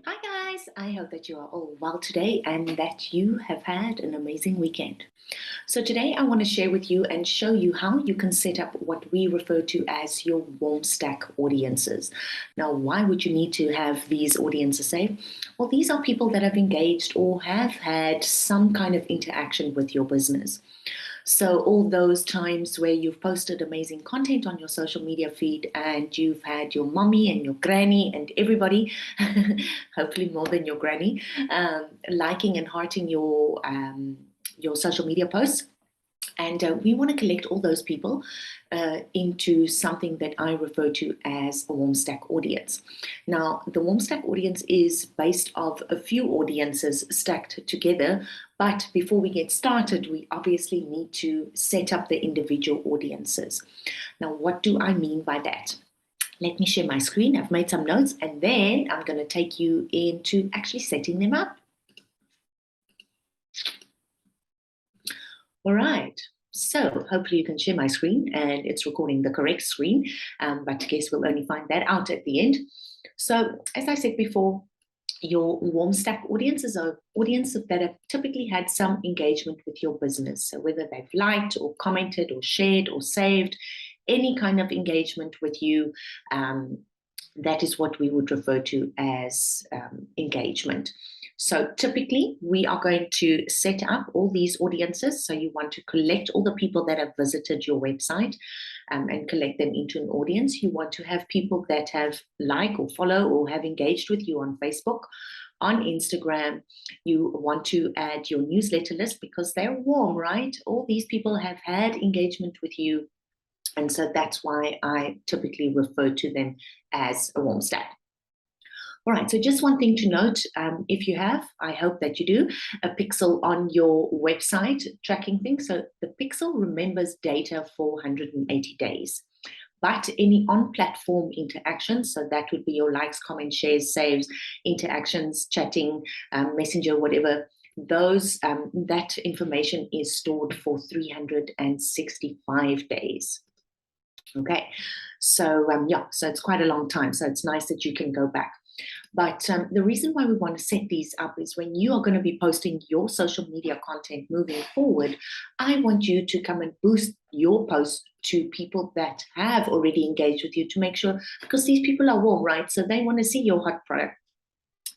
Hi guys, I hope that you are all well today and that you have had an amazing weekend. So today I want to share with you and show you how you can set up what we refer to as your warm stack audiences. Now, why would you need to have these audiences say? Well, these are people that have engaged or have had some kind of interaction with your business. So all those times where you've posted amazing content on your social media feed and you've had your mommy and your granny and everybody, hopefully more than your granny, liking and hearting your social media posts. And we want to collect all those people into something that I refer to as a warm stack audience. Now, the warm stack audience is based of a few audiences stacked together. But before we get started, we obviously need to set up the individual audiences. Now, what do I mean by that? Let me share my screen. I've made some notes, and then I'm going to take you into actually setting them up. All right. So hopefully you can share my screen and it's recording the correct screen, but I guess we'll only find that out at the end. So as I said before, your warm stack audiences are audiences that have typically had some engagement with your business. So whether they've liked or commented or shared or saved, any kind of engagement with you, that is what we would refer to as engagement. So typically, we are going to set up all these audiences. So you want to collect all the people that have visited your website and collect them into an audience. You want to have people that have liked or follow or have engaged with you on Facebook, on Instagram. You want to add your newsletter list because they're warm, right? All these people have had engagement with you. And so that's why I typically refer to them as a warm stack. All right, so just one thing to note, if you have, I hope that you do, a pixel on your website tracking things. So the pixel remembers data for 180 days. But any on-platform interactions, so that would be your likes, comments, shares, saves, interactions, chatting, messenger, whatever, those that information is stored for 365 days. Okay, so yeah, so it's quite a long time. So it's nice that you can go back. But the reason why we want to set these up is when you are going to be posting your social media content moving forward, I want you to come and boost your post to people that have already engaged with you to make sure, because these people are warm, right? So they want to see your hot product.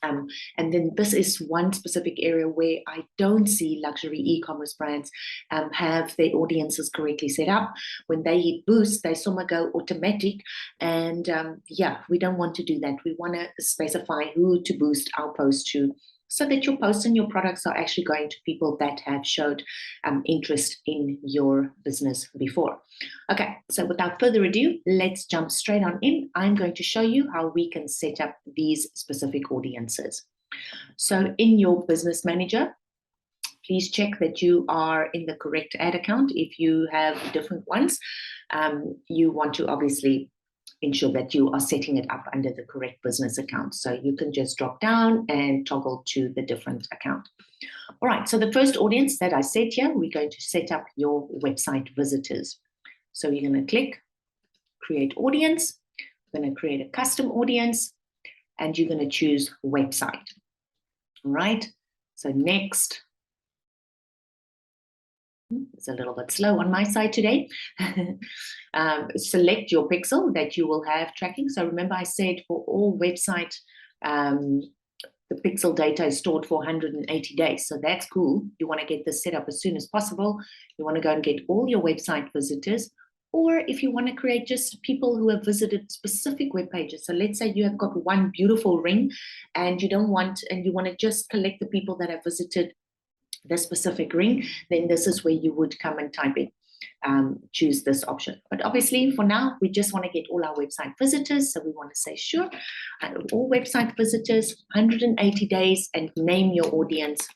And then this is one specific area where I don't see luxury e-commerce brands have their audiences correctly set up. When they hit boost, they somehow go automatic. And yeah, we don't want to do that. We want to specify who to boost our post to so that your posts and your products are actually going to people that have showed interest in your business before. Okay, so without further ado, let's jump straight on in. I'm going to show you how we can set up these specific audiences. So in your business manager, please check that you are in the correct ad account. If you have different ones, you want to obviously ensure that you are setting it up under the correct business account. So you can just drop down and toggle to the different account. All right, so the first audience that I said here, we're going to set up your website visitors. So you're going to click create audience. We're going to create a custom audience and you're going to choose website. All right, so next. It's a little bit slow on my side today. Select your pixel that you will have tracking. So remember I said for all website, the pixel data is stored for 180 days. So that's cool. You want to get this set up as soon as possible. You want to go and get all your website visitors. Or if you want to create just people who have visited specific web pages. So let's say you have got one beautiful ring and you don't want, and you want to just collect the people that have visited the specific ring, then this is where you would come and type in, choose this option. But obviously for now, we just want to get all our website visitors. So we want to say, sure, all website visitors, 180 days, and name your audience,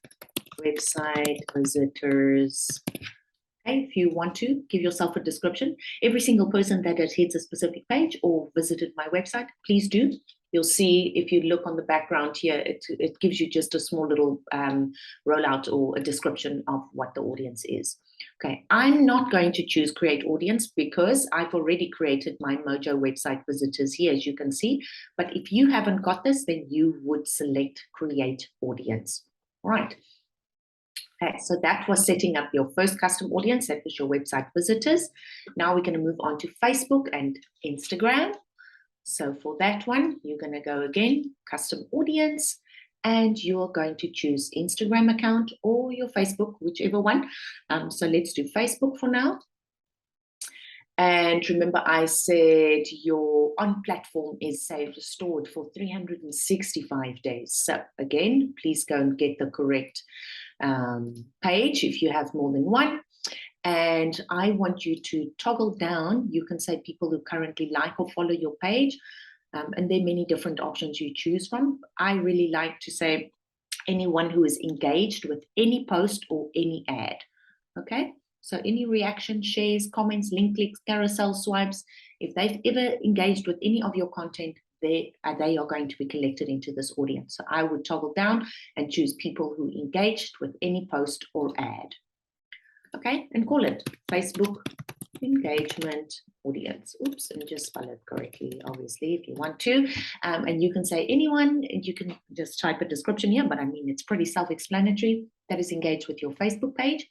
website visitors. Okay, if you want to give yourself a description, every single person that has hit a specific page or visited my website, please do. You'll see if you look on the background here, it gives you just a small little rollout or a description of what the audience is. Okay, I'm not going to choose create audience because I've already created my Mojo website visitors here, as you can see. But if you haven't got this, then you would select create audience. All right. Okay, so that was setting up your first custom audience. That was your website visitors. Now we're going to move on to Facebook and Instagram. So for that one, you're going to go again, custom audience, and you're going to choose Instagram account or your Facebook, whichever one. So let's do Facebook for now. And remember, I said your on platform is saved, stored for 365 days. So again, please go and get the correct page if you have more than one. And I want you to toggle down. You can say people who currently like or follow your page. And there are many different options you choose from. I really like to say anyone who is engaged with any post or any ad. Okay, so any reaction, shares, comments, link clicks, carousel swipes, if they've ever engaged with any of your content, they are going to be collected into this audience. So I would toggle down and choose people who engaged with any post or ad. Okay, and call it Facebook engagement audience. Oops, and just spell it correctly, obviously, if you want to. And you can say anyone, and you can just type a description here, but I mean, it's pretty self-explanatory, that is engaged with your Facebook page.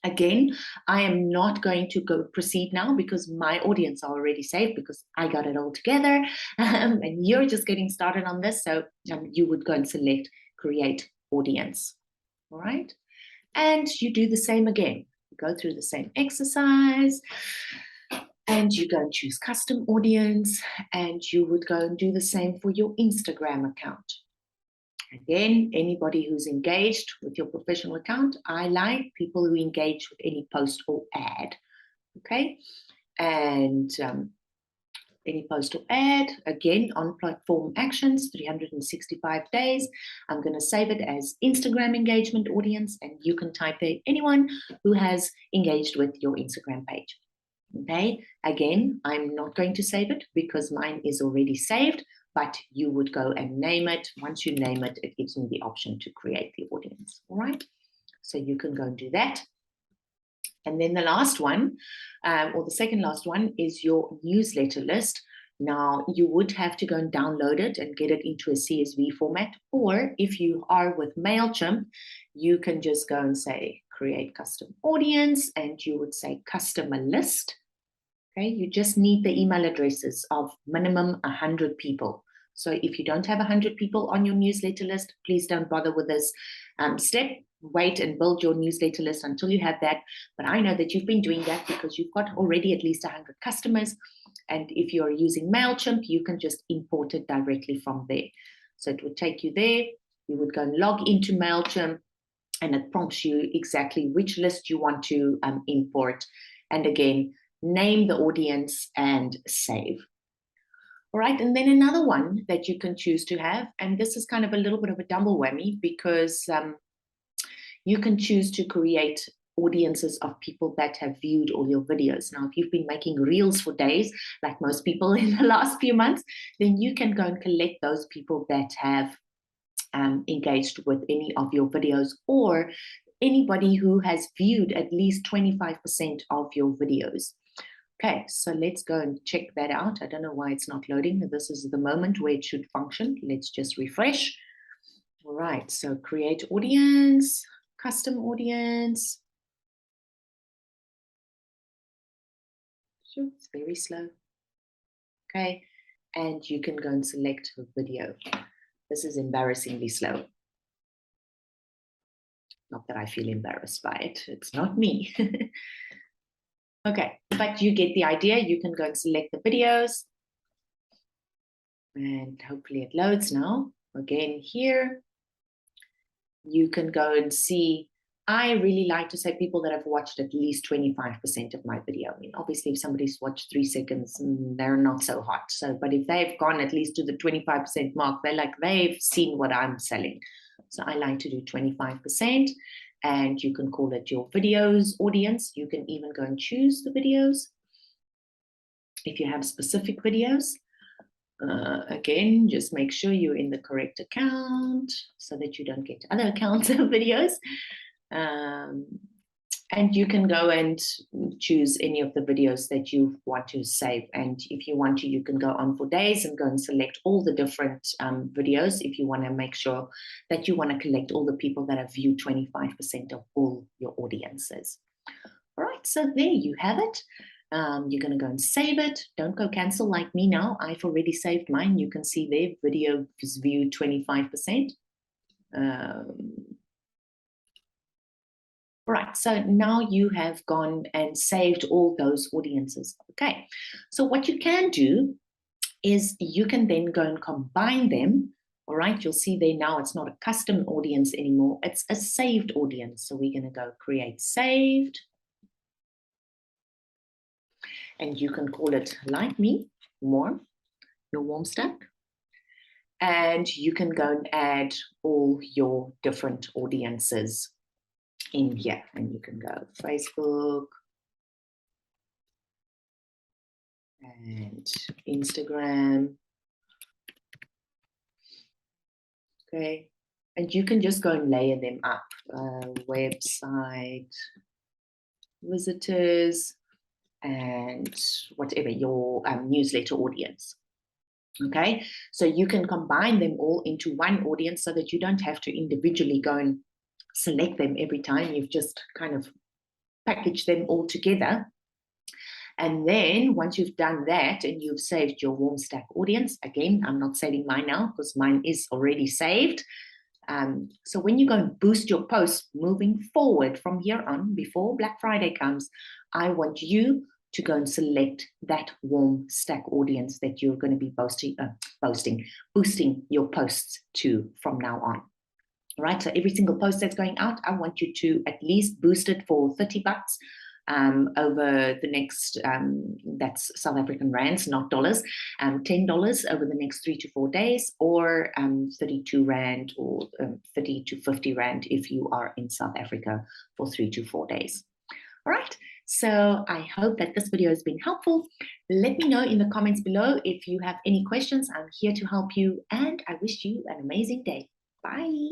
Again, I am not going to go proceed now because my audience are already saved because I got it all together and you're just getting started on this. So you would go and select create audience. All right. And you do the same again. Go through the same exercise and you go and choose custom audience and you would go and do the same for your Instagram account. Again, anybody who's engaged with your professional account, I like people who engage with any post or ad, okay? And any post or ad, again, on platform actions, 365 days. I'm going to save it as Instagram engagement audience, and you can type there anyone who has engaged with your Instagram page, okay? Again, I'm not going to save it because mine is already saved, but you would go and name it. Once you name it, it gives me the option to create the audience, all right? So you can go and do that. And then the last one, or the second last one, is your newsletter list. Now, you would have to go and download it and get it into a CSV format, or if you are with MailChimp, you can just go and say, create custom audience, and you would say customer list. Okay, you just need the email addresses of minimum 100 people. So if you don't have 100 people on your newsletter list, please don't bother with this step. Wait and build your newsletter list until you have that. But I know that you've been doing that because you've got already at least 100 customers. And if you're using MailChimp, you can just import it directly from there. So it would take you there. You would go and log into MailChimp and it prompts you exactly which list you want to import. And again, name the audience and save. All right, and then another one that you can choose to have, and this is kind of a little bit of a double whammy because you can choose to create audiences of people that have viewed all your videos. Now, if you've been making reels for days, like most people in the last few months, then you can go and collect those people that have engaged with any of your videos, or anybody who has viewed at least 25% of your videos. Okay, so let's go and check that out. I don't know why it's not loading. This is the moment where it should function. Let's just refresh. All right, so create audience, custom audience. Sure, it's very slow. Okay, and you can go and select a video. This is embarrassingly slow. Not that I feel embarrassed by it. It's not me. Okay, but you get the idea. You can go and select the videos. And hopefully it loads now. Again, here, you can go and see. I really like to say people that have watched at least 25% of my video. I mean, obviously, if somebody's watched 3 seconds, they're not so hot. So, but if they've gone at least to the 25% mark, they've seen what I'm selling. So I like to do 25%. And you can call it your videos audience. You can even go and choose the videos if you have specific videos. Again, just make sure you're in the correct account so that you don't get other accounts of videos. And you can go and choose any of the videos that you want to save. And if you want to, you can go on for days and go and select all the different videos if you want to make sure that you want to collect all the people that have viewed 25% of all your audiences. All right, so there you have it. You're going to go and save it. Don't go cancel like me now. I've already saved mine. You can see there, video is viewed 25%. Right, so now you have gone and saved all those audiences. Okay, so what you can do is you can then go and combine them. All right, you'll see there now it's not a custom audience anymore, it's a saved audience. So we're going to go create saved. And you can call it like me, warm, your warm stack. And you can go and add all your different audiences in here, and you can go Facebook and Instagram. Okay, and you can just go and layer them up. Website visitors and whatever your newsletter audience. Okay, so you can combine them all into one audience so that you don't have to individually go and select them every time. You've just kind of packaged them all together. And then once you've done that and you've saved your warm stack audience, again, I'm not saving mine now because mine is already saved. So when you go and boost your posts moving forward from here on, before Black Friday comes, I want you to go and select that warm stack audience that you're going to be boosting your posts to from now on. Right, so every single post that's going out, I want you to at least boost it for 30 bucks over the next, that's South African rands, not dollars, $10 over the next 3 to 4 days, or 32 rand or 30 to 50 rand if you are in South Africa for 3 to 4 days. All right, so I hope that this video has been helpful. Let me know in the comments below if you have any questions. I'm here to help you, and I wish you an amazing day. Bye.